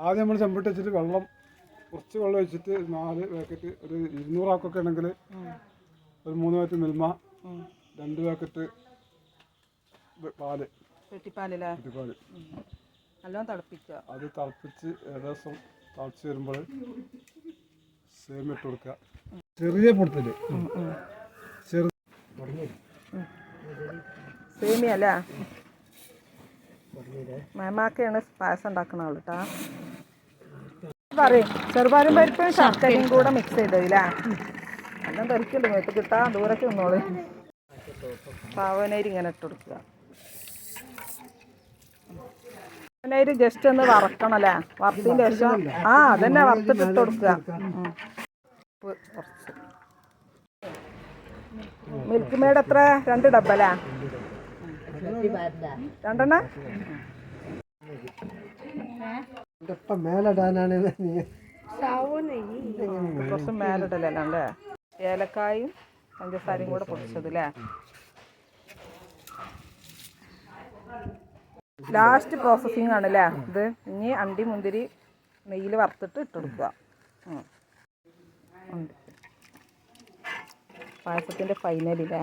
ആദ്യം നമ്മൾ ചെമ്പിട്ട് വെച്ചിട്ട് കുറച്ച് വെള്ളം ഒഴിച്ചിട്ട് 4 പാക്കറ്റ് ഒരു 200 ആക്കൊക്കെ ആണെങ്കിൽ ഒരു 3 പാക്കറ്റ് മിൽമ 2 പാക്കറ്റ് പാല് വെട്ടിപ്പാല് നല്ലോണം തിളപ്പിക്കുക. അത് തിളപ്പിച്ച് ഏകദേശം തിളച്ച് വരുമ്പോൾ സേമിയ ഇട്ട് കൊടുക്കുക. ചെറിയ പൊടുത്തില് സേമിയ അല്ലേ മേമാക്കയാണ് പായസം ഉണ്ടാക്കുന്ന ആള് കേട്ടാ. പറയും ചെറുപാലും പരിപ്പും ശർക്കരയും കൂടെ മിക്സ് ചെയ്തതില്ലേ എല്ലാം ധരിക്കണ്ട് മേത്ത് കിട്ടാ ദൂരൊക്കെ നിന്നോളൂ. പാവനേരി ഇങ്ങനെ ഇട്ട് കൊടുക്കുക. പാവനേരി ജസ്റ്റ് ഒന്ന് വറക്കണല്ലേ, വറുത്തതിൻ്റെ ശേഷം അതന്നെ വറുത്തിട്ട് ഇട്ട് കൊടുക്കുക. കുറച്ച് മിൽക്ക് മേഡ് എത്ര 2 ഡബ്ബല്ലേ 2 മേലിടാനാണ് കുറച്ച് മേലിടലല്ലേ. ഏലക്കായും പഞ്ചസാരയും കൂടെ പൊടിച്ചത് അല്ലേ. ലാസ്റ്റ് പ്രോസസ്സിങ് ആണല്ലേ ഇത്. ഇനി അണ്ടി മുന്തിരി നെയ്യിൽ വറുത്തിട്ട് ഇട്ട് കൊടുക്കുക. പായസത്തിൻ്റെ ഫൈനലില്ലേ.